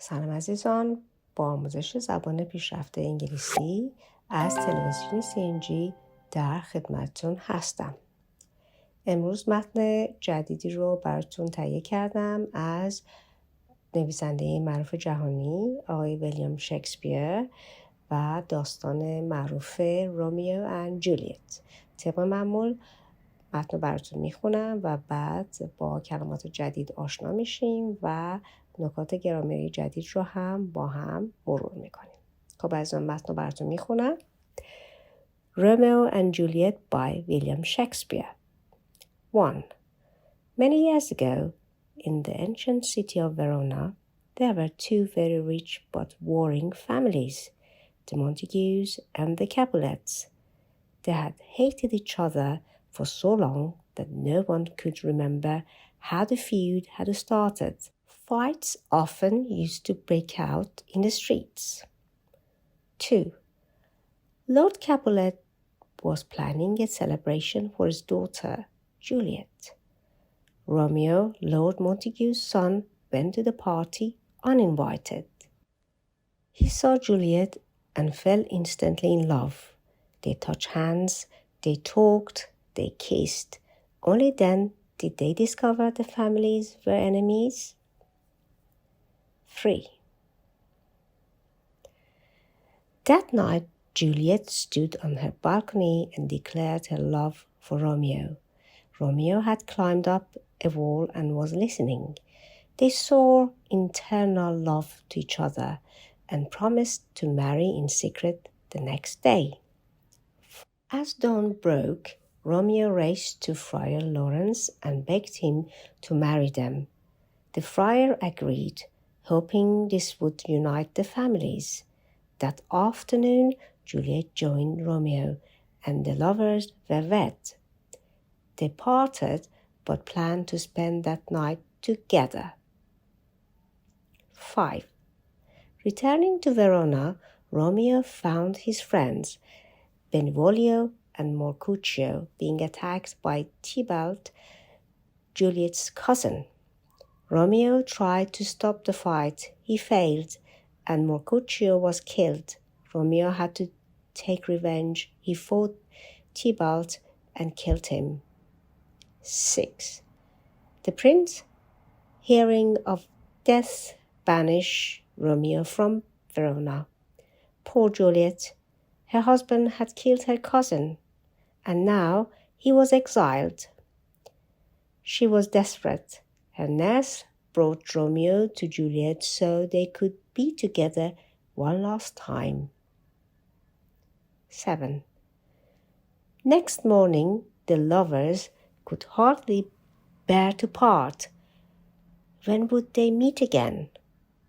سلام عزیزان، با آموزش زبان پیشرفته انگلیسی از تلویزیون CNG در خدمتتون هستم. امروز متن جدیدی رو براتون تهیه کردم از نویسنده معروف جهانی آقای ویلیام شکسپیر و داستان معروف رومیو و جولیت. طبق معمول متن رو براتون میخونم و بعد با کلمات جدید آشنا میشیم و نکات گرامری جدید رو هم با هم مرور میکنیم. خب از اون متن رو براتون میخونم. Romeo and Juliet by William Shakespeare. 1. Many years ago, in the ancient city of Verona, there were two very rich but warring families, the Montagues and the Capulets. They had hated each other for so long that no one could remember how the feud had started. Fights often used to break out in the streets. 2. Lord Capulet was planning a celebration for his daughter, Juliet. Romeo, Lord Montague's son, went to the party uninvited. He saw Juliet and fell instantly in love. They touched hands, they talked, they kissed. Only then did they discover the families were enemies. 3. That night, Juliet stood on her balcony and declared her love for Romeo. Romeo had climbed up a wall and was listening. They swore eternal love to each other and promised to marry in secret the next day. As dawn broke, Romeo raced to Friar Lawrence and begged him to marry them. The friar agreed, hoping this would unite the families. That afternoon, Juliet joined Romeo, and the lovers were wed. They parted, but planned to spend that night together. 5. Returning to Verona, Romeo found his friends, Benvolio and Mercutio, being attacked by Tybalt, Juliet's cousin. Romeo tried to stop the fight. He failed, and Mercutio was killed. Romeo had to take revenge. He fought Tybalt and killed him. 6. The prince, hearing of death, banished Romeo from Verona. Poor Juliet. Her husband had killed her cousin, and now he was exiled. She was desperate. Her nurse brought Romeo to Juliet so they could be together one last time. 7. Next morning, the lovers could hardly bear to part. When would they meet again?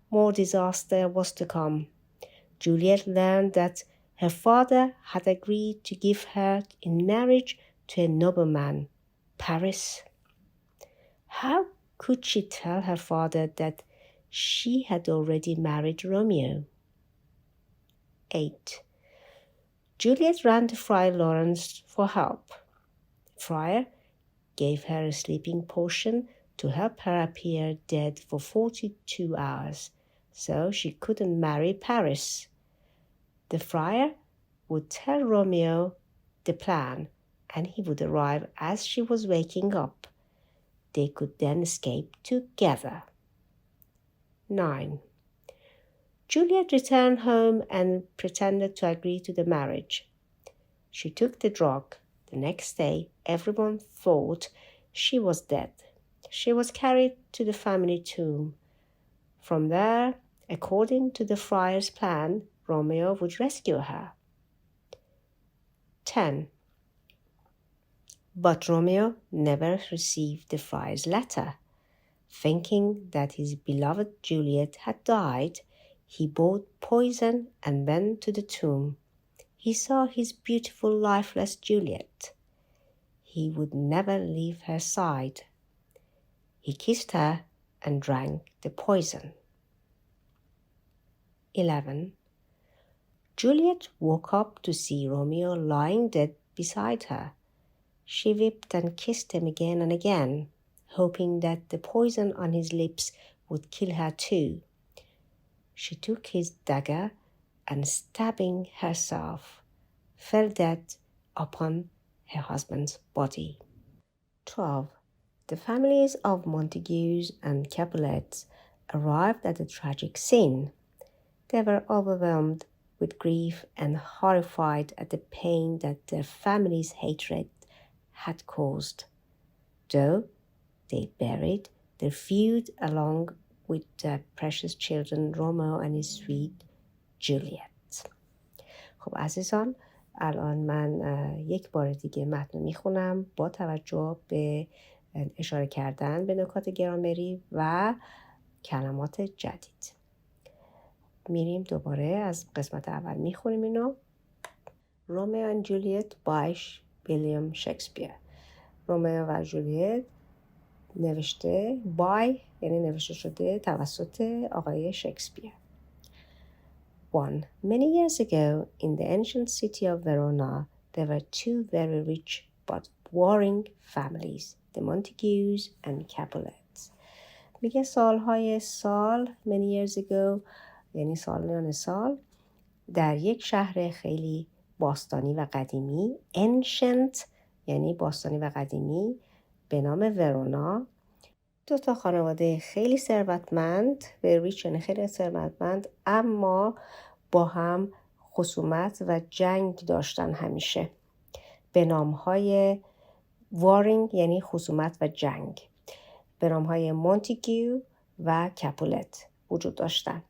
More disaster was to come. Juliet learned that her father had agreed to give her in marriage to a nobleman, Paris. How could she tell her father that she had already married Romeo? 8. Juliet ran to Friar Lawrence for help. Friar gave her a sleeping potion to help her appear dead for 42 hours, so she couldn't marry Paris. The friar would tell Romeo the plan, and he would arrive as she was waking up. They could then escape together. 9. Juliet returned home and pretended to agree to the marriage. She took the drug. The next day, everyone thought she was dead. She was carried to the family tomb. From there, according to the friar's plan, Romeo would rescue her. 10. But Romeo never received the friar's letter. Thinking that his beloved Juliet had died, he bought poison and went to the tomb. He saw his beautiful, lifeless Juliet. He would never leave her side. He kissed her and drank the poison. 11. Juliet woke up to see Romeo lying dead beside her. She wept and kissed him again and again, hoping that the poison on his lips would kill her too. she took his dagger and stabbing herself, fell dead upon her husband's body. 12. The families of Montagues and Capulets arrived at the tragic scene. They were overwhelmed with grief and horrified at the pain that their family's hatred had caused. Though they buried their feud along with their precious children Romeo and his sweet Juliet. خب عزیزان، الان من یک بار دیگه متن میخونم با توجه به اشاره کردن به نکات گرامری و کلمات جدید. میریم دوباره از قسمت اول میخونیم اینو. Romeo and Juliet by ویلیام شکسپیر. رومیو و جولیت نوشته by یعنی نوشته شده توسط آقای شکسپیر. 1. Many years ago in the ancient city of Verona there were two very rich but warring families, the Montagues and Capulets. میگه سالهای سال many years ago یعنی سالیان سال در یک شهر خیلی باستانی و قدیمی ancient یعنی باستانی و قدیمی به نام ورونا دو تا خانواده خیلی ثروتمند به ریچ یعنی خیلی ثروتمند اما با هم خصومت و جنگ داشتن همیشه به نامهای وارینگ یعنی خصومت و جنگ به نامهای مونتیگیو و کپولت وجود داشتن.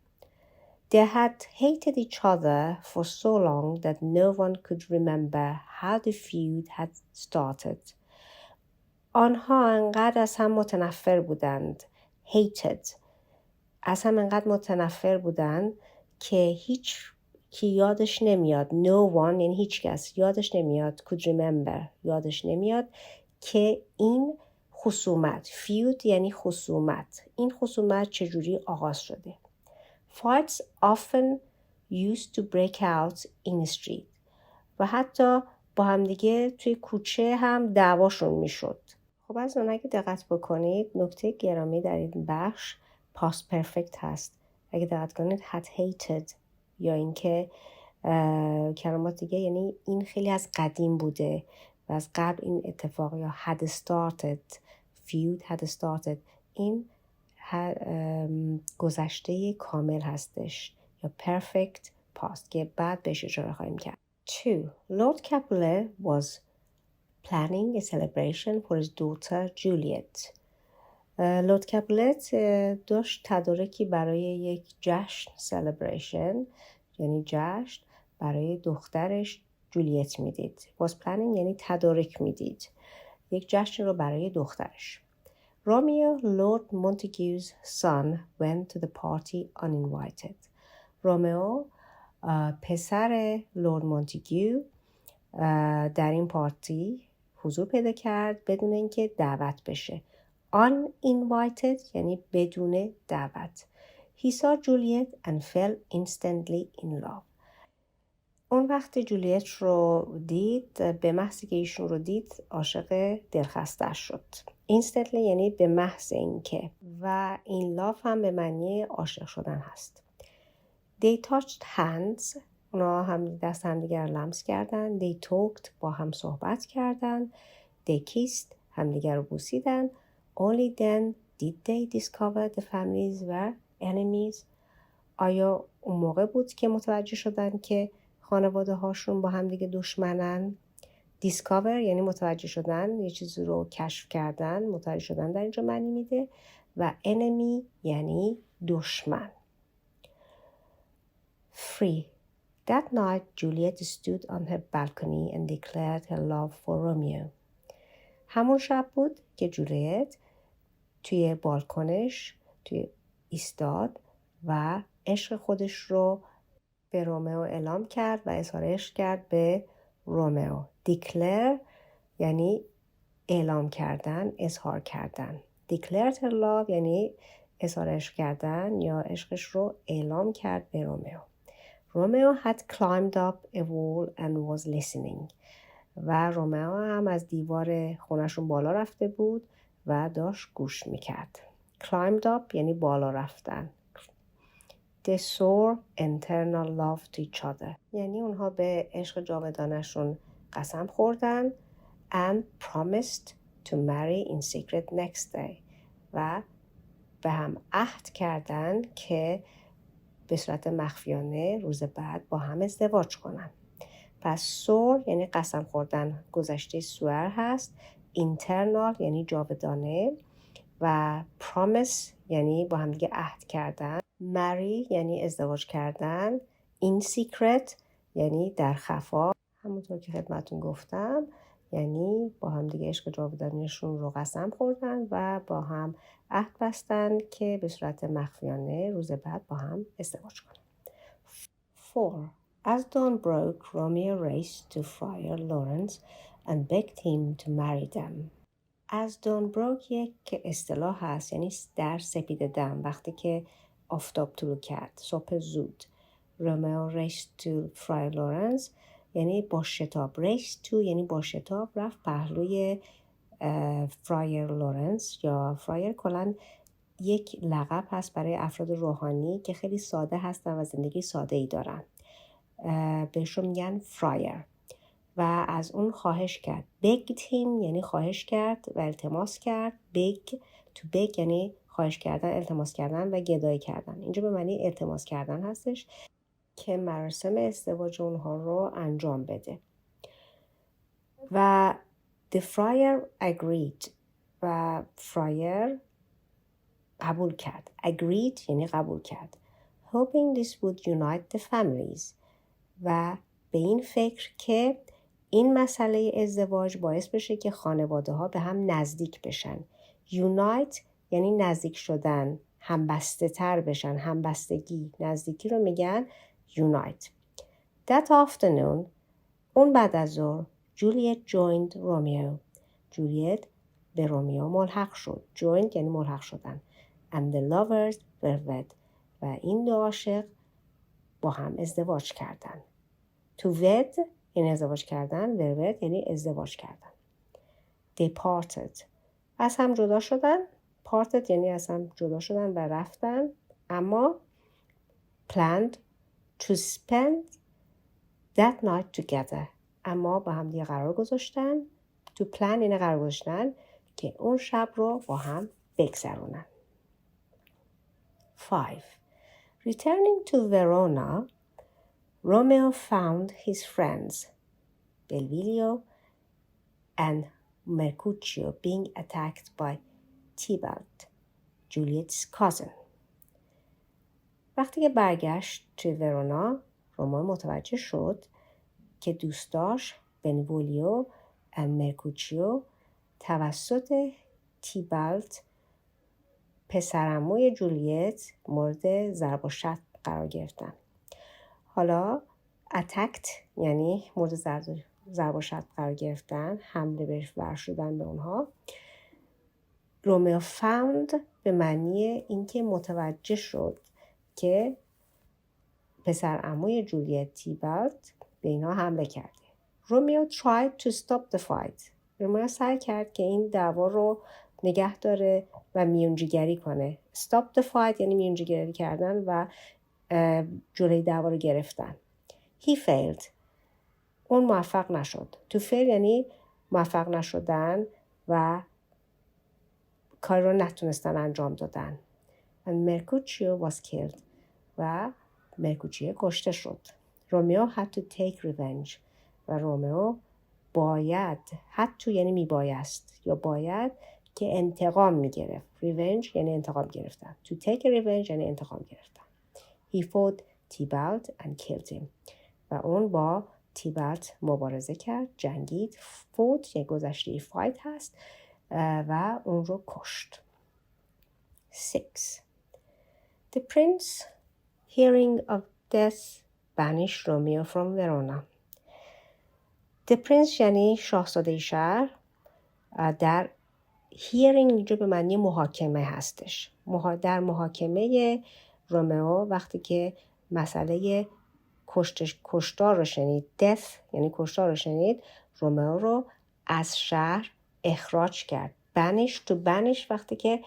They had hated each other for so long that no one could remember how the feud had started. آنها انقدر از هم متنفر بودند. Hated. از هم انقدر متنفر بودند که هیچ کی یادش نمیاد. No one یعنی هیچ کس یادش نمیاد. Could remember یادش نمیاد که این خصومت. Feud یعنی خصومت. این خصومت چجوری آغاز شده. Fights often used to break out in the street. و حتی با هم دیگه توی کوچه هم دعواشون میشد. خب از اون اگه دقت بکنید نکته گرامی در این بخش past perfect هست. اگه دقت کنید had hated یا اینکه کلمات دیگه یعنی این خیلی از قدیم بوده و از قبل این اتفاق یا had started feud had started این گذشته کامل هستش یا perfect past که بعد بهش اشاره خواهیم کرد. 2. Lord Capulet was planning a celebration for his daughter Juliet. لورد کپولت داشت تدارکی برای یک جشن celebration یعنی جشن برای دخترش جولیت میدید. was planning یعنی تدارک میدید. یک جشن رو برای دخترش. Romeo, Lord Montague's son, went to the party uninvited. رومیو پسر لورد مونتیگیو در این پارتی حضور پیدا کرد بدون اینکه دعوت بشه. Uninvited یعنی بدون دعوت. He saw Juliet and fell instantly in love. اون وقت جولیت رو دید به محض که ایشون رو دید عاشق دلخسته‌اش شد. Instantly یعنی به محض اینکه و in love هم به معنی عاشق شدن هست. They touched hands اونا هم دست همدیگر لمس کردن. They talked با هم صحبت کردن. They kissed همدیگر رو بوسیدن. Only then did they discover the families were enemies. آیا اون موقع بود که متوجه شدن که خانواده هاشون با هم دیگه دشمنن؟ Discover یعنی متوجه شدن، یه چیزی رو کشف کردن، متوجه شدن در اینجا معنی میده و enemy یعنی دشمن. 3. That night Juliet stood on her balcony and declared her love for Romeo. همون شب بود که جولیت توی بالکنش ایستاد و عشق خودش رو به رومئو اعلام کرد و اظهار عشق کرد به رومئو. Declare یعنی اعلام کردن، اظهار کردن. Declared her love یعنی اظهار عشق کردن یا عشقش رو اعلام کرد به رومئو. Romeo had climbed up a wall and was listening. و رومئو هم از دیوار خونشون بالا رفته بود و داشت گوش میکرد. Climbed up یعنی بالا رفتن. The They swore eternal love to each other. یعنی اونها به عشق جاودانشون قسم خوردن and promised to marry in secret next day. و به هم عهد کردن که به صورت مخفیانه روز بعد با هم ازدواج کنن. پس سور یعنی قسم خوردن، گذشته سوئر هست. internal یعنی جاودانه و promise یعنی با هم دیگه عهد کردن. marry یعنی ازدواج کردن. in secret یعنی در خفا، همونطور که خدمتون گفتم، یعنی با هم دیگه عشق جاودانیشون رو قسم خوردن و با هم عهد بستن که به صورت مخفیانه روز بعد با هم ازدواج کنن. 4. As dawn broke, Romeo raced to Friar Lawrence and begged him to marry them. As dawn broke یک اصطلاح هست، یعنی در سپیده دم، وقتی که آفتاب طلوع کرد، صبح زود. Romeo raced to Friar Lawrence یعنی با شتاب. race to یعنی با شتاب رفت پهلوی فرایر لورنس یا فرایر. کلاً یک لقب هست برای افراد روحانی که خیلی ساده هستن و زندگی ساده ای دارن. بهشون میگن فرایر. و از اون خواهش کرد. begged him یعنی خواهش کرد و التماس کرد. beg to beg یعنی خواهش کردن، التماس کردن و گدایی کردن. اینجا به معنی التماس کردن هستش که مراسم ازدواج اونها رو انجام بده. و the friar agreed و فرایر قبول کرد. agreed یعنی قبول کرد. hoping this would unite the families و به این فکر که این مسئله ازدواج باعث بشه که خانواده ها به هم نزدیک بشن. unite یعنی نزدیک شدن، همبسته تر بشن، همبستگی، نزدیکی رو میگن unite. That afternoon اون بعد از ظهر Juliet joined Romeo. جولیت به رومیو ملحق شد. joined یعنی ملحق شدن. And the lovers were wed. و این دو عاشق با هم ازدواج کردن. To wed یعنی ازدواج کردن. were wed یعنی ازدواج کردن. They parted. از هم جدا شدن. parted یعنی از هم جدا شدن و رفتن. اما planned to spend that night together. اما با هم دیگه قرار گذاشتن. to plan یعنی قرار گذاشتن که اون شب رو با هم بگذرونن. 5. Returning to Verona, Romeo found his friends, Belvilio and Mercutio, being attacked by Tybalt, Juliet's cousin. وقتی که برگشت توی ورونا، رومئو متوجه شد که دوستاش بنولیو و مرکوچیو توسط تیبالت پسرعموی جولیت مورد ضرب و شتم قرار گرفتن. حالا اتکت یعنی مورد ضرب و شتم قرار گرفتن، حمله بهش ور شدن به اونها. رومیو فاوند به معنی اینکه متوجه شد که پسرعموی جولیت تیبالت به اینا حمله کرده. رومیو tried to stop the fight. رومیو سعی کرد که این دعوا رو نگه داره و میونجیگری کنه. stop the fight یعنی میونجیگری کردن و جلوی دعوا رو گرفتن. he failed. اون موفق نشد. to fail یعنی موفق نشدن و کار رو نتونستن انجام دادن. and Mercutio was killed. و مرکوچیو کشته شد. رومیو had to take revenge. و رومیو باید، had to یعنی میبایست یا باید که انتقام میگرفت. revenge یعنی انتقام گرفتن. to take a revenge یعنی انتقام گرفتن. he fought Tybalt and killed him. و اون با تیبالت مبارزه کرد، جنگید. fought یعنی گذشته fight هست و اون رو کشت. 6. The prince hearing of death banished Romeo from Verona. The prince یعنی شاهزاده شهر. در hearing اینجا به معنی محاکمه هستش. در محاکمه رومیو وقتی که مسئله کشتار رو شنید، death یعنی کشتار رو شنید، رومیو رو از شهر اخراج کرد. banish to banish وقتی که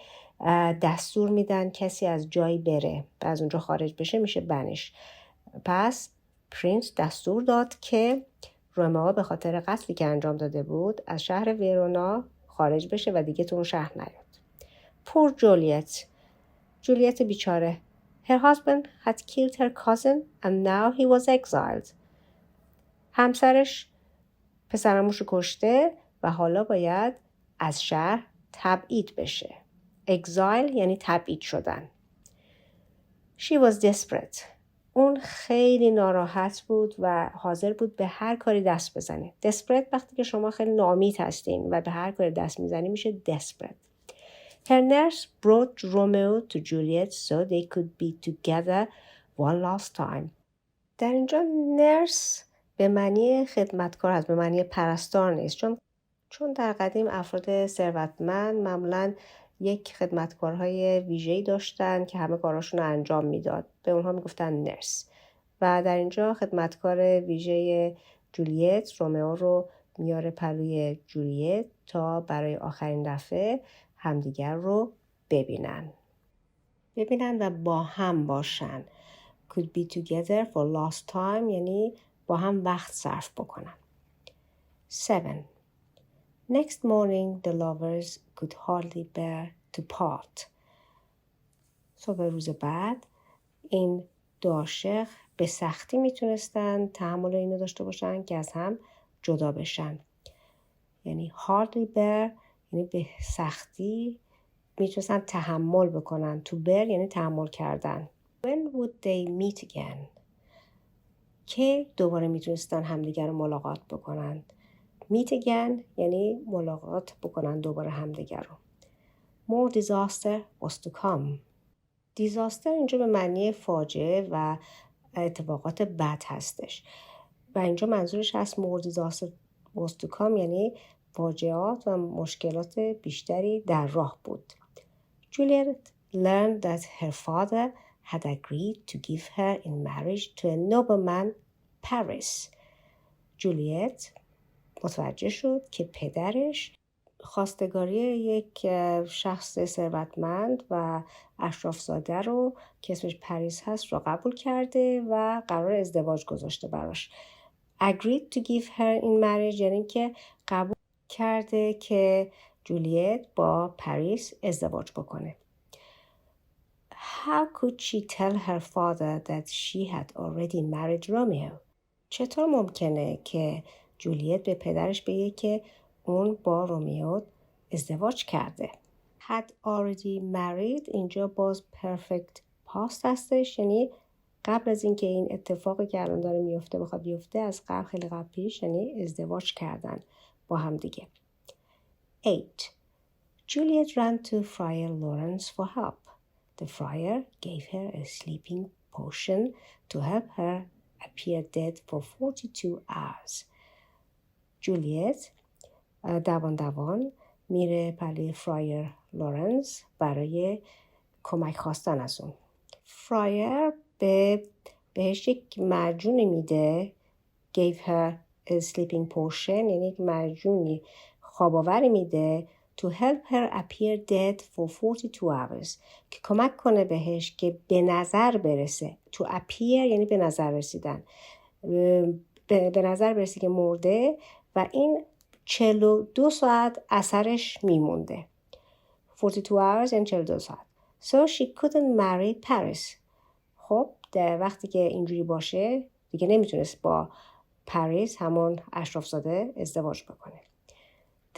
دستور میدن کسی از جایی بره و از اونجا خارج بشه میشه بنش. پس پرینس دستور داد که رومئو به خاطر قتلی که انجام داده بود از شهر ویرونا خارج بشه و دیگه تو اون شهر نیاد. پور جولیت بیچاره. Her husband had killed her cousin and now he was exiled. همسرش پسرموش رو کشته و حالا باید از شهر تبعید بشه. exile یعنی تبعید شدن. She was desperate. اون خیلی ناراحت بود و حاضر بود به هر کاری دست بزنه. desperate وقتی که شما خیلی ناامید هستین و به هر کاری دست میزنی میشه desperate. Her nurse brought Romeo to Juliet so they could be together one last time. در اینجا نرس به معنی خدمتکار هست، به معنی پرستار نیست. چون در قدیم افراد ثروتمند معمولاً یک خدمتکارهای ویژه‌ای داشتن که همه کاراشون رو انجام میداد. به اونها میگفتن نرس. و در اینجا خدمتکار ویژه جولیت رومئو رو میاره پلوی جولیت تا برای آخرین دفعه همدیگر رو ببینن و با هم باشن. Could be together for last time یعنی با هم وقت صرف بکنن. 7. Next morning the lovers could hardly bear to part. صبح روز بعد این دو عاشق به سختی میتونستن تحمل اینو داشته باشن که از هم جدا بشن. یعنی hardly bear یعنی به سختی میتونستن تحمل بکنن. to bear یعنی تحمل کردن. When would they meet again? که دوباره میتونستن همدیگر رو ملاقات بکنن. meet again یعنی ملاقات بکنن دوباره همدیگر رو. More disaster was to come. disaster اینجا به معنی فاجعه و اتفاقات بد هستش. و اینجا منظورش هست more disaster was to come یعنی فاجعات و مشکلات بیشتری در راه بود. Juliet learned that her father had agreed to give her in marriage to a nobleman Paris. جولیت متوجه شد که پدرش خواستگاری یک شخص ثروتمند و اشرافزاده رو که اسمش پاریس هست رو قبول کرده و قرار ازدواج گذاشته براش. Agreed to give her in marriage یعنی که قبول کرده که جولیت با پاریس ازدواج بکنه. How could she tell her father that she had already married Romeo? چطور ممکنه که جولیت به پدرش بگه که اون با رومیو ازدواج کرده؟ Had already married اینجا باز perfect past هستش، یعنی قبل از اینکه این اتفاقی که الان داره میفته بخواد بیفته از قبل خیلی قبل پیش، یعنی ازدواج کردن با هم دیگه. 8. Juliet ran to Friar Lawrence for help. The friar gave her a sleeping potion to help her appear dead for 42 hours. جولیت دوان میره پلی فرایر لورنس برای کمک خواستن از اون. فرایر بهش یک معجون میده، gave her a sleeping potion یعنی یک معجونی خواباوری میده to help her appear dead for 42 hours که کمک کنه بهش که به نظر برسه. to appear یعنی به نظر رسیدن، به نظر برسه که مرده و این 42 ساعت اثرش میمونده. 42 hours یعنی 42 ساعت. So she couldn't marry Paris. خب در وقتی که اینجوری باشه دیگه نمیتونست با پاریس همون اشرافزاده ازدواج بکنه.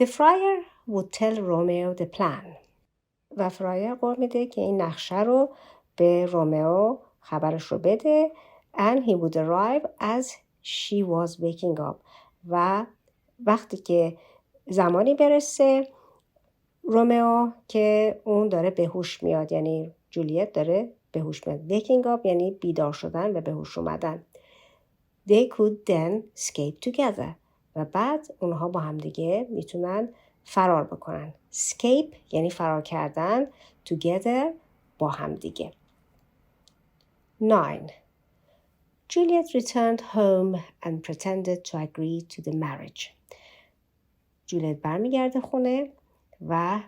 The friar would tell Romeo the plan. و فرایر قول میده که این نقشه رو به رومئو خبرش رو بده. And he would arrive as she was waking up. و وقتی که زمانی برسه رومئو که اون داره به هوش میاد، یعنی جولیت داره به هوش میاد. waking up یعنی بیدار شدن و به هوش اومدن. They could then escape together. و بعد اونها با هم دیگه میتونن فرار بکنن. escape یعنی فرار کردن. together با هم دیگه. 9. Juliet returned home and pretended to agree to the marriage. جولیت برمیگرده خونه و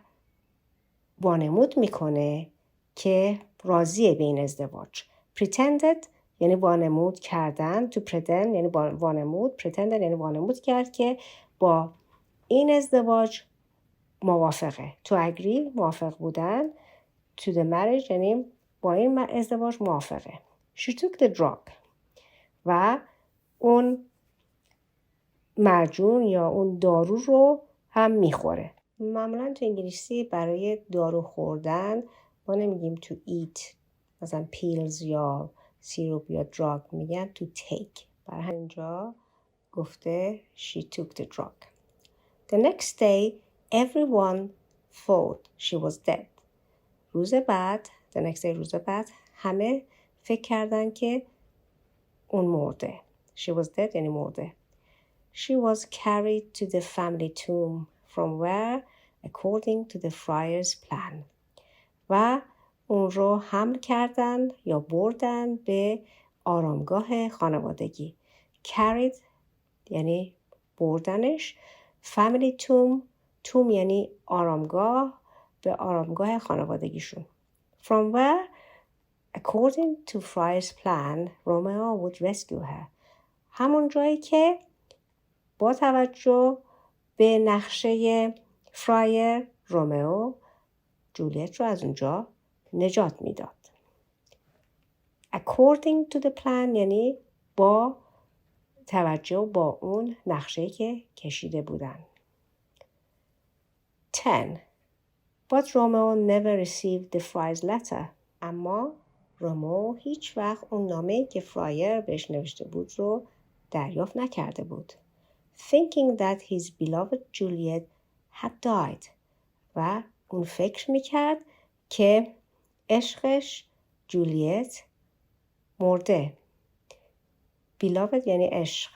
وانمود میکنه که راضیه به این ازدواج. pretended یعنی وانمود کردن. to pretend یعنی وانمود. pretended یعنی وانمود کرد که با این ازدواج موافقه. to agree موافق بودن. to the marriage یعنی با این ازدواج موافقه. she took the drug و اون معجون یا اون دارو رو هم میخوره. معمولا تو انگلیسی برای دارو خوردن ما نمیگیم to eat، مثلا پیلز یا سیروپ یا دراگ، میگن to take. برای همینجا گفته she took the drug. The next day everyone thought she was dead. روز بعد روز بعد همه فکر کردن که اون مرده. She was dead یعنی مرده. She was carried to the family tomb from where according to the friar's plan. و اون رو حمل کردن یا بردن به آرامگاه خانوادگی. Carried یعنی بردنش. Family tomb یعنی آرامگاه، به آرامگاه خانوادگیشون. From where according to friar's plan Romeo would rescue her. همون جایی که با توجه به نقشه فرایر رومئو جولیت رو از اونجا نجات میداد. According to the plan یعنی با توجه با اون نقشه‌ای که کشیده بودن. 10. But Romeo never received the friar's letter. اما رومئو هیچ وقت اون نامه‌ای که فرایر بهش نوشته بود رو دریافت نکرده بود. Thinking that his beloved Juliet had died. و اون فکر میکرد که عشقش جولیت مرده. Beloved یعنی عشق.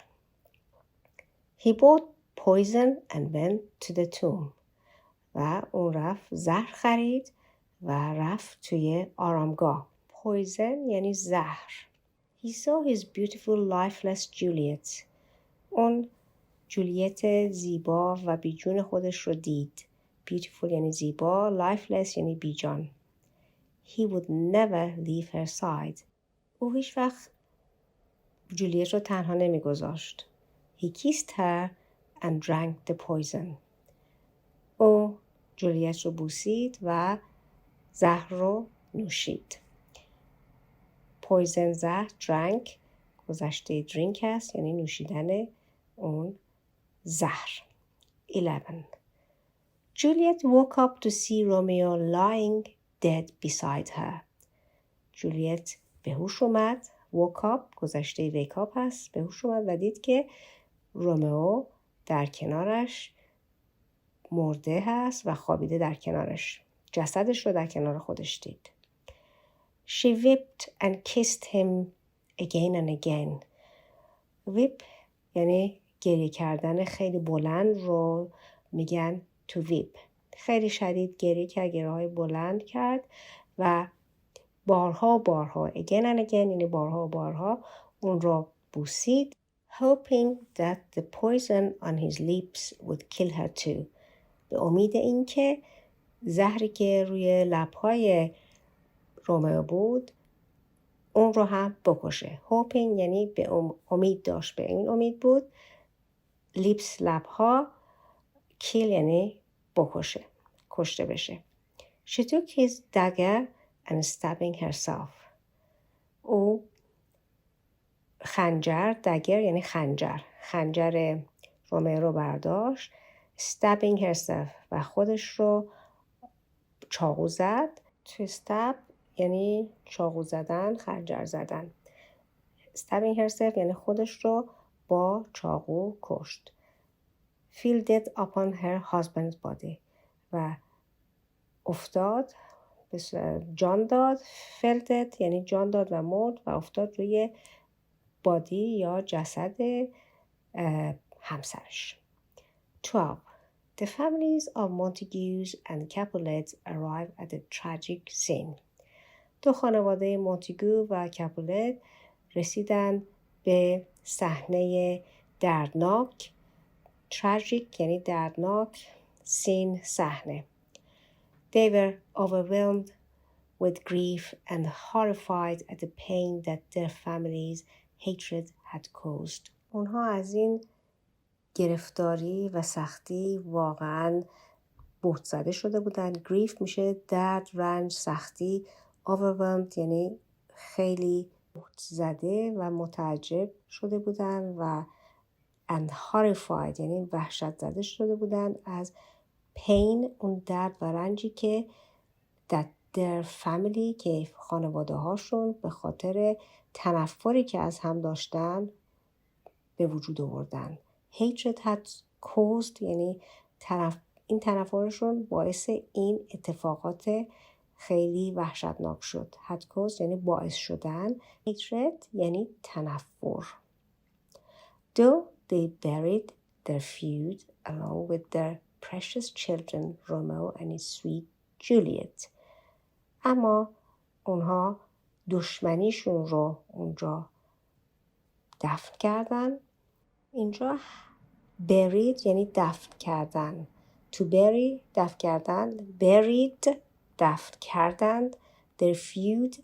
He bought poison and went to the tomb. و اون رفت زهر خرید و رفت توی آرامگاه. Poison یعنی زهر. He saw his beautiful lifeless Juliet. اون جولیت زیبا و بیجون خودش رو دید. Beautiful یعنی زیبا. Lifeless یعنی بیجان. He would never leave her side. او هیچ وقت جولیت رو تنها نمی گذاشت. He kissed her and drank the poison. او جولیت رو بوسید و زهر رو نوشید. Poison زهر. drank گذشته drink است یعنی نوشیدن اون زهر. 11. Juliet woke up to see Romeo lying dead beside her. جولیت به هوش اومد. woke up گذشته wake up هست. به هوش اومد و دید که رومئو در کنارش مرده هست و خوابیده در کنارش. جسدش رو در کنار خودش دید. She wept and kissed him again and again. weep یعنی گریه کردن خیلی بلند رو میگن to weep. خیلی شدید گریه کرد، گریه‌های بلند کرد و بارها و بارها again and again یعنی بارها و بارها اون رو بوسید. hoping that the poison on his lips would kill her too. به امید این که زهری که روی لب‌های رومئو بود اون رو هم بکشه. hoping یعنی به امید داشت، به این امید بود. lips لب‌ها. kill یعنی بکشه، کشته بشه. She took his dagger and stabbing herself. او خنجر، دگر یعنی خنجر رومئو رو برداشت. stabbing herself و خودش رو چاقو زد. to stab یعنی چاقو زدن، خنجر زدن. stabbing herself یعنی خودش رو با چاقو کشت. fell dead upon her husband's body و افتاد، جان داد. fell dead یعنی جان داد و مرد و افتاد روی بادی یا جسد همسرش. 12. The families of Montagues and Capulets arrive at a tragic scene. دو خانواده مونتگو و کپولت رسیدن به صحنه دردناک. tragic یعنی دردناک. scene صحنه. They were overwhelmed with grief and horrified at the pain that their family's hatred had caused. اونها از این گرفتاری و سختی واقعاً بهت زده شده بودن. grief میشه درد، رنج، سختی. overwhelmed یعنی خیلی بهت زده و متعجب شده بودن و and horrified یعنی وحشت زده شده بودن از pain، اون درد و رنجی که that their family که خانواده هاشون به خاطر تنفری که از هم داشتن به وجود آوردن. hatred had caused یعنی این تنفرشون باعث این اتفاقات خیلی وحشتناک شد. had caused یعنی باعث شدن. hatred یعنی تنفر. Though they buried their feud along with their precious children Romeo and his sweet Juliet. اما اونها دشمنیشون رو اونجا دفن کردن. اینجا buried یعنی دفن کردن. To bury دفن کردن. buried دفن کردن. their feud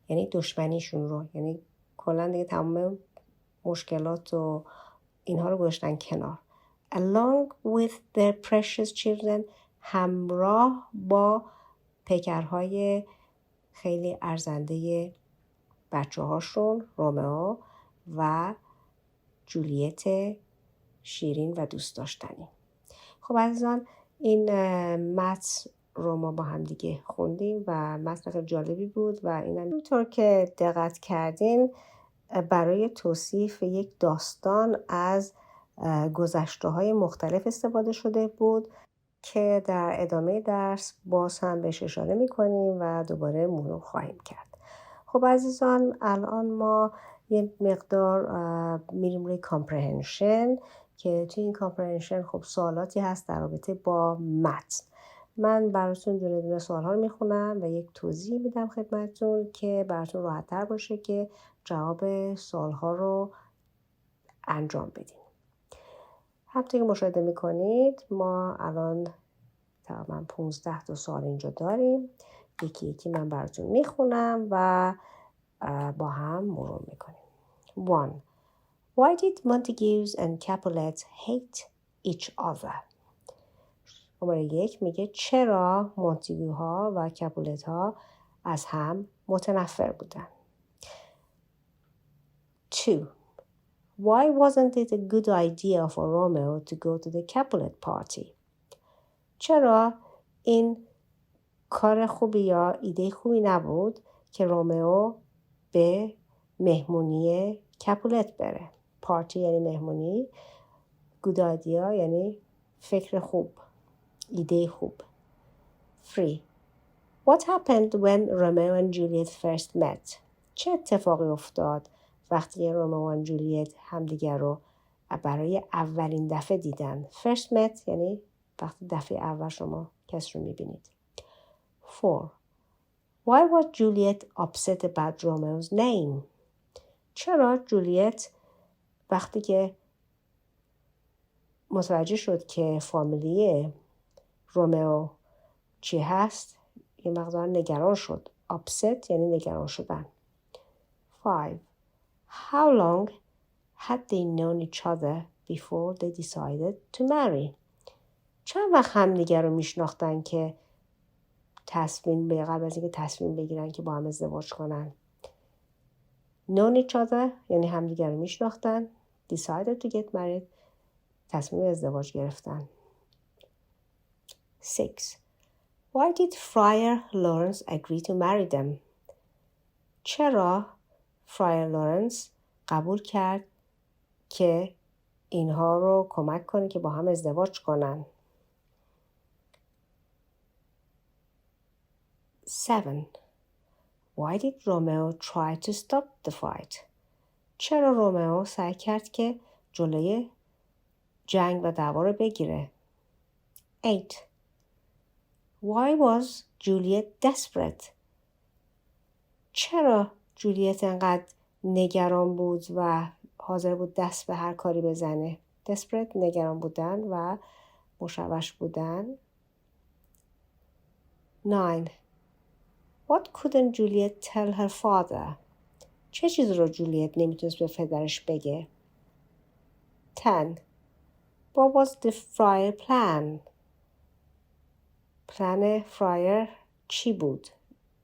یعنی دشمنیشون رو، یعنی کلا دیگه تمام مشکلات و اینها رو گذاشتن کنار. along with their precious children همراه با پیکرهای خیلی ارزنده بچه هاشون رومئو و جولیت شیرین و دوست داشتنی. خب عزیزان این متن رو ما با هم دیگه خوندیم و متن خیلی جالبی بود و اینطور که دقت کردین برای توصیف یک داستان از گذشته‌های مختلف استفاده شده بود که در ادامه درس باز هم بهش اشاره می‌کنیم و دوباره مرور خواهیم کرد. خب عزیزان الان ما یه مقدار میریم روی کامپرهنشن که توی این کامپرهنشن خب سوالاتی هست در رابطه با متن. من براتون دونه دونه سوال‌ها رو میخونم و یک توضیح میدم خدمتتون که براتون راحت‌تر باشه که جواب سوال‌ها رو انجام بدین. همونطور که مشاهده میکنید ما الان تقریبا 15 تا سوال اینجا داریم. یکی یکی من براتون میخونم و با هم مرور میکنیم. 1. Why did Montagues and Capulets hate each other? شماره 1 میگه چرا مونتگوها و کپولت ها از هم متنفر بودن. 2. Why wasn't it a good idea for Romeo to go to the Capulet party? چرا این کار خوبی یا ایده خوبی نبود که رومئو به مهمونی کپولت بره؟ پارتی یعنی مهمونی، good idea یعنی فکر خوب، ایده خوب. 3. What happened when Romeo and Juliet first met? چه اتفاقی افتاد وقتی رومئو و جولیت همدیگر رو برای اولین دفعه دیدن؟ First met یعنی وقتی دفعه اول شما کس رو میبینید. 4. Why was Juliet upset about Romeo's name? چرا جولیت وقتی که متوجه شد که فامیلی رومئو چی هست یه مقدار نگران شد. upset یعنی نگران شدن. 5. How long had they known each other before they decided to marry? چند وقت هم دیگر رو میشناختن که قبل از اینکه تصمیم بگیرن که با هم ازدواج کنن؟ known each other یعنی هم دیگر رو میشناختن. decided to get married تصمیم ازدواج گرفتن. 6. Why did Friar Lawrence agree to marry them? چرا فرایر لورنس قبول کرد که اینها رو کمک کنه که با هم ازدواج کنن؟ 7. Why did Romeo try to stop the fight? چرا رومئو سعی کرد که جلوی جنگ و دعوا رو بگیره؟ 8. Why was Juliet desperate? چرا جولیت انقدر نگران بود و حاضر بود دست به هر کاری بزنه؟ desperate نگران بودن و مشوش بودن. 9. What couldn't Juliet tell her father? چه چیز رو جولیت نمیتونست به پدرش بگه؟ 10. What was the friar plan? پلن فرایر چی بود؟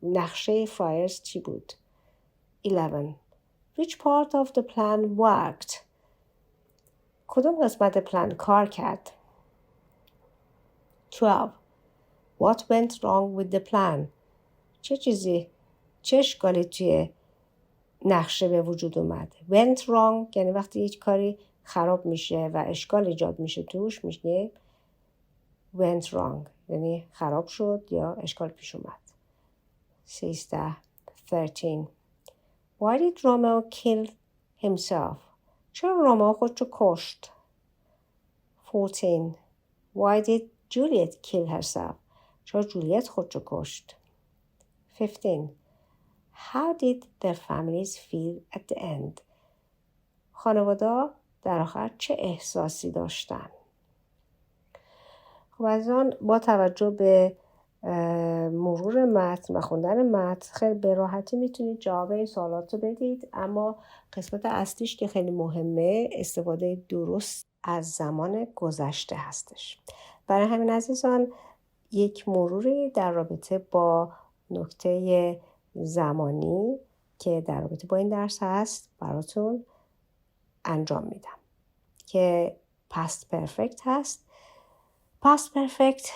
نقشه فرایرز چی بود؟ 11. Which part of the plan worked? کدوم قسمت پلن کار کرد؟ 12. What went wrong with the plan? چه اشکالی توی نقشه به وجود اومد؟ went wrong یعنی وقتی یک کاری خراب میشه و اشکال ایجاد میشه توش میشه went wrong یعنی خراب شد یا اشکال پیش اومد. 13. 13. Why did Romeo kill himself? چرا رومئو خودشو کشت؟ 14. Why did Juliet kill herself? چرا جولیت خودشو کشت؟ 15. How did their families feel at the end? خانواده در آخر چه احساسی داشتن؟ خب از آن با توجه به مرور متن و خوندن متن خیلی به راحتی میتونید جواب این سوالات رو بدید، اما قسمت اصلیش که خیلی مهمه استفاده درست از زمان گذشته هستش. برای همین عزیزان یک مروری در رابطه با نکته زمانی که در رابطه با این درس هست براتون انجام میدم که past perfect هست. past perfect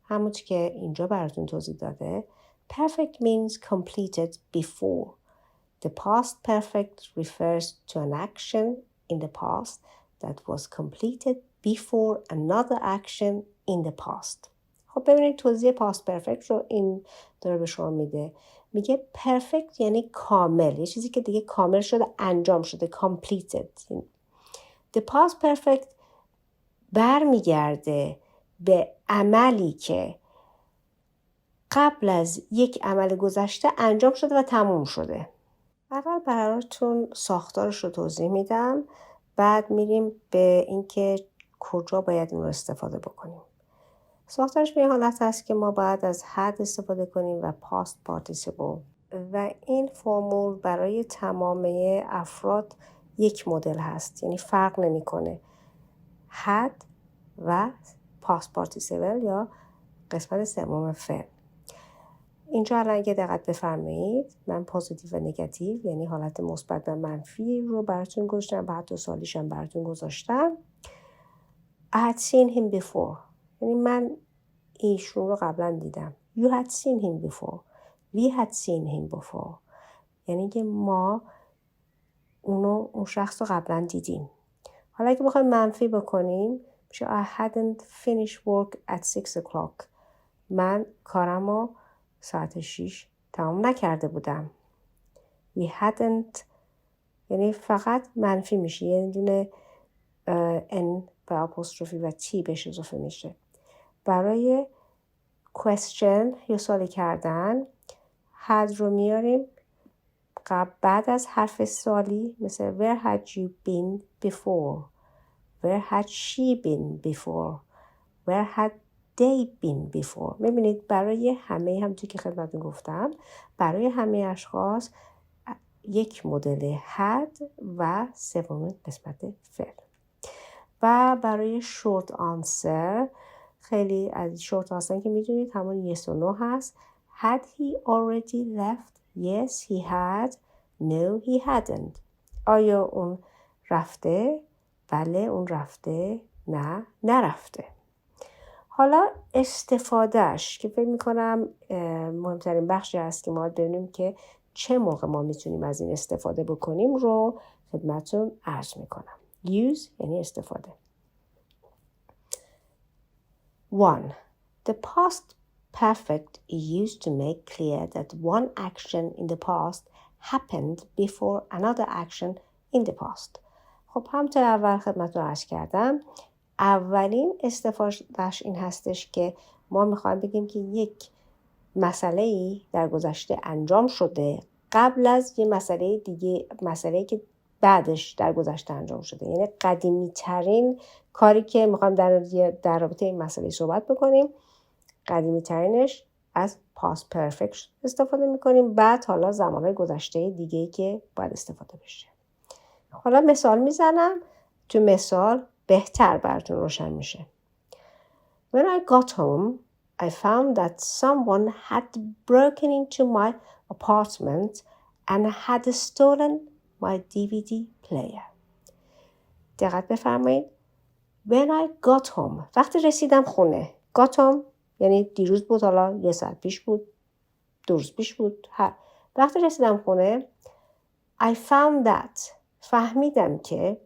همونطور که اینجا براتون توضیح داده perfect means completed before. The past perfect refers to an action in the past that was completed before another action in the past. خب ببینید توضیح past perfect رو این داره به شما میده. میگه perfect یعنی کامل، یه چیزی که دیگه کامل شده، انجام شده، completed. The past perfect برمیگرده به عملی که قبل از یک عمل گذشته انجام شده و تموم شده. اول براتون ساختارش رو توضیح میدم، بعد میریم به اینکه کجا باید این رو استفاده بکنیم. ساختارش به این حالت هست که ما باید از had استفاده کنیم و past participle و این فرمول برای تمام افراد یک مدل هست، یعنی فرق نمیکنه. had و past participle یا قسمت سوم فعل. اینجا الان اگه دقت بفرمایید من پوزیتیو و نگاتیو یعنی حالت مثبت و منفی رو براتون گذاشتم و حتی سوالیش هم براتون گذاشتم. I had seen him before یعنی من ایشون رو قبلا دیدم. You had seen him before. We had seen him before یعنی که ما اون شخص رو قبلا دیدیم. حالا اگه بخوایم منفی بکنیم میشه I hadn't finished work at 6 o'clock. من کارم رو ساعت 6 تمام نکرده بودم. We hadn't یعنی فقط منفی میشه، یه دونه n و اپوستروفی و t بهش اضافه میشه. برای question یا سوالی کردن had رو میاریم بعد از حرف سوالی، مثل where had you been before, where had she been before, where had they been before. میبینید برای همه، همونطور که خدمتتون گفتم، برای همه اشخاص یک مدل had و سوم قسمت فعل. و برای short answer خیلی از short answer که میدونید همون yes و no هست. Had he already left? Yes he had. No he hadn't. آیا اون رفته؟ بله اون رفته. نه نرفته. حالا استفادهش که فکر میکنم مهمترین بخشی هست که ما ببینیم که چه موقع ما میتونیم از این استفاده بکنیم رو خدمتتون عرض میکنم. Use یعنی استفاده. 1. The past perfect is used to make clear that one action in the past happened before another action in the past. خب همونطور اول خدمتتون عرض کردم، اولین استفادهش این هستش که ما میخوایم بگیم که یک مسئله‌ای در گذشته انجام شده قبل از یه مسئله دیگه، مسئله‌ای که بعدش در گذشته انجام شده. یعنی قدیمی ترین کاری که میخوایم در رابطه این مسئله صحبت بکنیم، قدیمی ترینش از past perfect استفاده میکنیم. بعد حالا زمانهای گذشته دیگه‌ای که باید استفاده بشه. حالا مثال میزنم. تو مثال بهتر براتون روشن میشه. When I got home, I found that someone had broken into my apartment and had stolen my DVD player. دقت بفرمایید. When I got home. وقتی رسیدم خونه. Got home یعنی دیروز بود، حالا 1 ساعت پیش بود، 2 روز پیش بود. وقتی رسیدم خونه I found that. فهمیدم که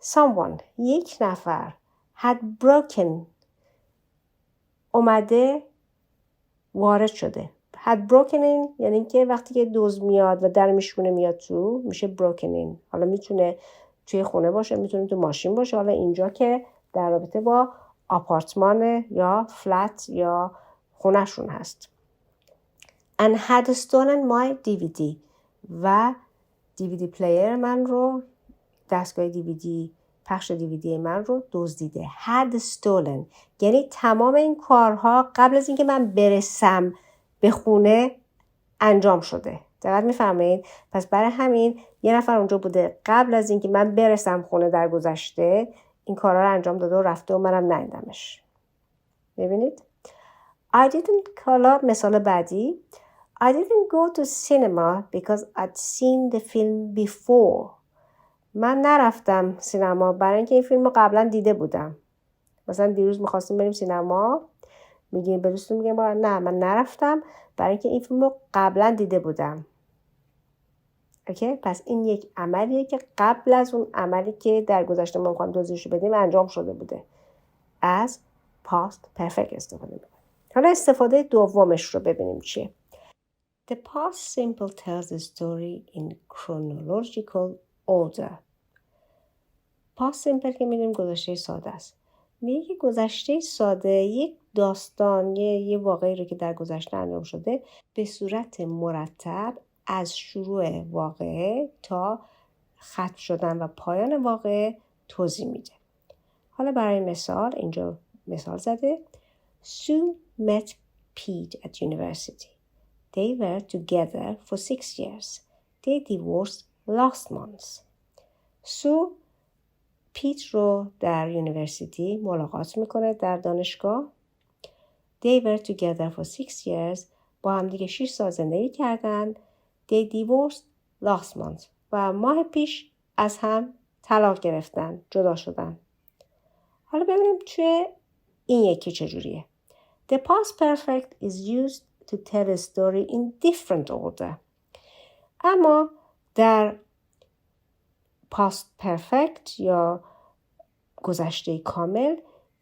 someone یک نفر had broken اومده وارد شده. had broken in یعنی که وقتی که دزد میاد و در میشونه میاد تو میشه broken in. حالا میتونه توی خونه باشه، میتونه تو ماشین باشه. حالا اینجا که در رابطه با آپارتمان یا فلت یا خونهشون هست. and had stolen my DVD و DVD پلیر من رو، دستگاه DVD پخش DVD من رو دزدیده. had stolen یعنی تمام این کارها قبل از اینکه من برسم به خونه انجام شده. دقت میفرمایید؟ پس برای همین یه نفر اونجا بوده قبل از اینکه من برسم خونه در گذشته این کارها رو انجام داده و رفته و منم ندیدمش. ببینید؟ I didn't. حالا مثال بعدی. I didn't go to cinema because I'd seen the film before. من نرفتم سینما برای اینکه این فیلم رو قبلا دیده بودم. مثلا دیروز می‌خواستیم بریم سینما، میگیم به دوستون میگم نه من نرفتم برای اینکه این فیلم رو قبلا دیده بودم. اوکی؟ پس این یک عملیه که قبل از اون عملی که در گذشته ما می‌خوایم توضیحش بدیم انجام شده بوده. از past perfect استفاده می‌کنیم. حالا استفاده دومش رو ببینیم چیه. The past simple tells the story in chronological order. past simple که می‌دونیم گذشته ساده است. میگه که گذشته ساده یک داستان یه واقعی رو که در گذشته انجام شده به صورت مرتب از شروع واقعه تا ختم شدن و پایان واقعه توضیح میده. حالا برای مثال اینجا مثال زده. Sue met Pete at university. They were together for 6 years. They divorced last month. سو پیت رو در یونیورسیتی ملاقات میکنه در دانشگاه. They were together for 6 years. با هم دیگه 6 سال زندگی کردن. They divorced last month. و ماه پیش از هم طلاق گرفتن. جدا شدن. حالا ببینیم توی این یکی چجوریه. The past perfect is used to tell a story in different order. اما در past perfect یا گذشته کامل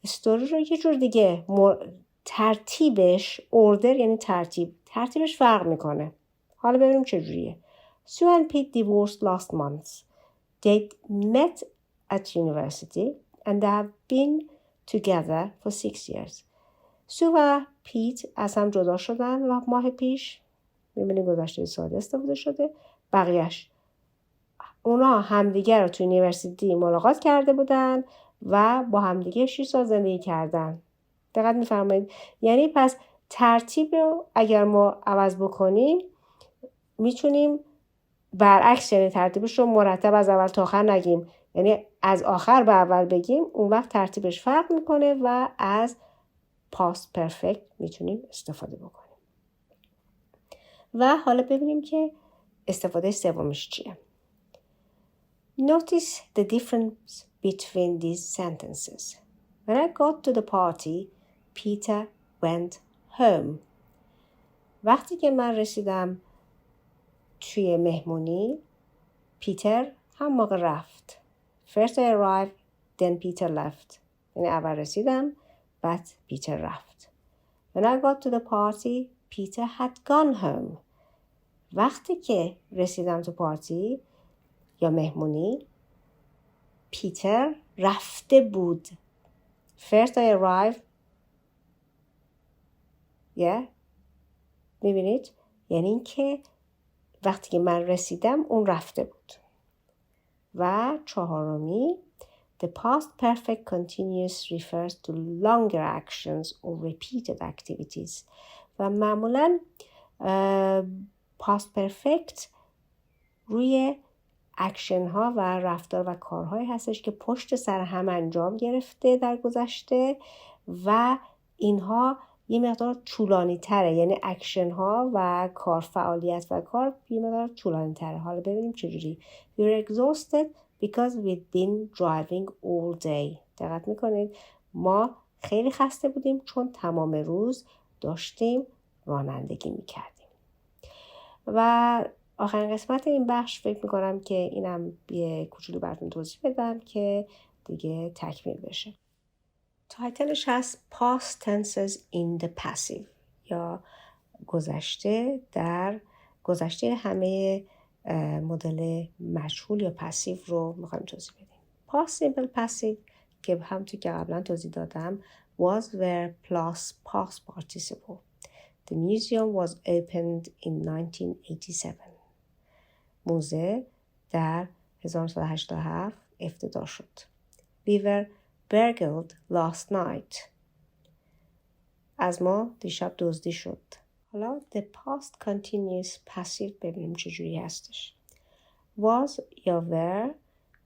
استوری رو یه جور دیگه ترتیبش order یعنی ترتیبش فرق میکنه. حالا ببینیم چجوریه. Sue and Pete divorced last month. They met at university and they have been together for 6 years. سو و پیت از هم جدا شدن و ماه پیش میبینیم گذشته ساده استفاده شده. بقیهش اونا همدیگه رو تو یونیورسیتی ملاقات کرده بودن و با همدیگه 6 سال زندگی کردن. دقت میفرمایید؟ یعنی پس ترتیب رو اگر ما عوض بکنیم میتونیم برعکس، یعنی ترتیبش رو مرتب از اول تا آخر نگیم، یعنی از آخر به اول بگیم، اون وقت ترتیبش فرق میکنه و از past perfect میتونیم استفاده بکنیم. و حالا ببینیم که استفاده سومش چیه. Notice the difference between these sentences. When I got to the party, Peter went home. وقتی که من رسیدم توی مهمونی، پیتر هم موقع رفت. First I arrived, then Peter left. یعنی اول رسیدم، بعد پیتر رفت. When I got to the party, Peter had gone home. وقتی که رسیدم تو پارتی یا مهمونی، پیتر رفته بود. First I arrived. میبینید؟ یعنی این که وقتی که من رسیدم اون رفته بود. و چهارمی The past perfect continuous refers to longer actions or repeated activities. و معمولا پاست پرفکت روی اکشن ها و رفتار و کارهایی هستش که پشت سر هم انجام گرفته در گذشته و اینها یه مقدار طولانی تره، یعنی اکشن ها و کار، فعالیت و کار یه مقدار طولانی تره. حالا ببینیم چجوری. We're exhausted because we've been driving all day. دقت میکنید ما خیلی خسته بودیم چون تمام روز داشتیم رانندگی میکردیم. و آخرین قسمت این بخش فکر میکنم که اینم یه کوچولو براتون توضیح بدم که دیگه تکمیل بشه. تایتلش هست Past Tenses in the Passive یا گذشته همه مدل مجهول یا پسیو رو میخوایم توضیح بدیم. Past Simple Passive که همونطور که قبلا توضیح دادم was verb plus past participle. The museum was opened in 1987. موزه در 1987 افتتاح شد. We were burgled last night. از ما دیشب دزدی شد. حالا the past continuous passive ببینیم چجوری هستش. Was یا were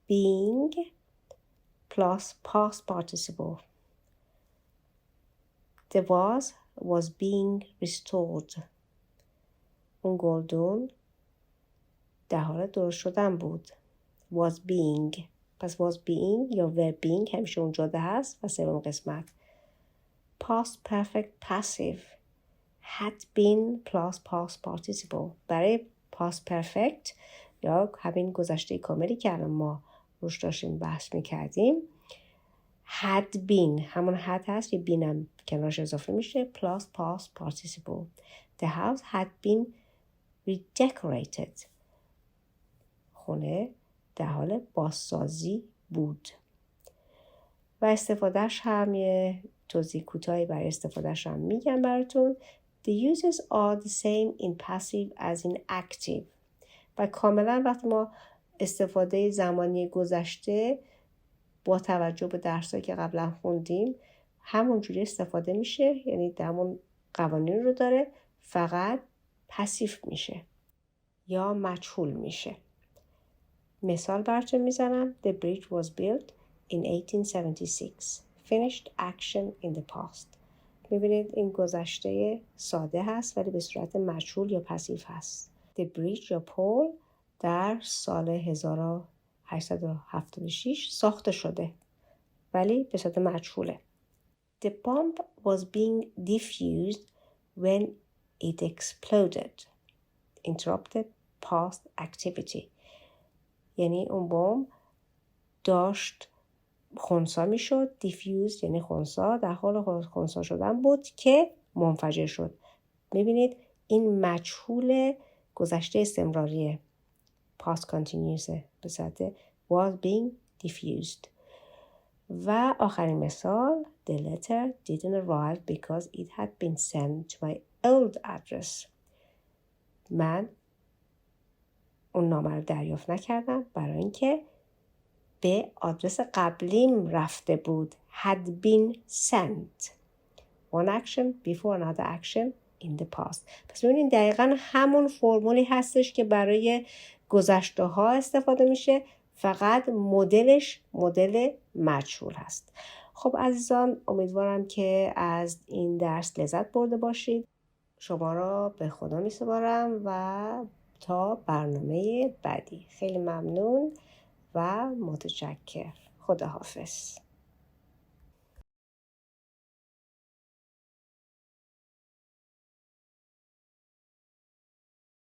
being plus past participle. The was being restored. اون گلدون در حال درست شدن بود. Was being. پس was being یا were being همیشه اون جاده هست. و سوم قسمت past perfect passive had been plus past participle. برای past perfect یا همین گذشته کاملی که الان ما روش داشتیم بحث میکردیم had been همون had هست یه been هم کنارش اضافه میشه plus past participle. The house had been redecorated. خونه در حال بازسازی بود. و استفادهش هم یه توضیح کوتاهی برای استفادهش هم میگم براتون. The uses are the same in passive as in active. و کاملا وقتی ما استفاده زمانی گذشته با توجه به درسایی که قبلا خوندیم همونجوری استفاده میشه، یعنی همون قوانین رو داره، فقط پسیو میشه یا مجهول میشه. مثال براتون میزنم. The bridge was built in 1876. Finished action in the past. میبینید این گذشته ساده هست ولی به صورت مجهول یا پسیو هست. The bridge یا پل در سال 1876 ساخته شده ولی به صورت مجهوله. The bomb was being diffused when it exploded. Interrupted past activity. یعنی اون بمب داشت خنثی میشد. دیفیوز یعنی خنثی، در حال خنثی شدن بود که منفجر شد. میبینید این مجهول گذشته استمراریه. past continuous به صورت was being diffused. و آخرین مثال The letter didn't arrive because it had been sent to my old address. من اون نامه رو دریافت نکردم برای اینکه به آدرس قبلیم رفته بود. had been sent. One action before another action in the past. پس ببینید دقیقا همون فرمولی هستش که برای گذشته ها استفاده میشه، فقط مدلش مدل مجهول هست. خب عزیزان، امیدوارم که از این درس لذت برده باشید. شما را به خدا میسپارم و تا برنامه بعدی. خیلی ممنون و متشکر. خداحافظ.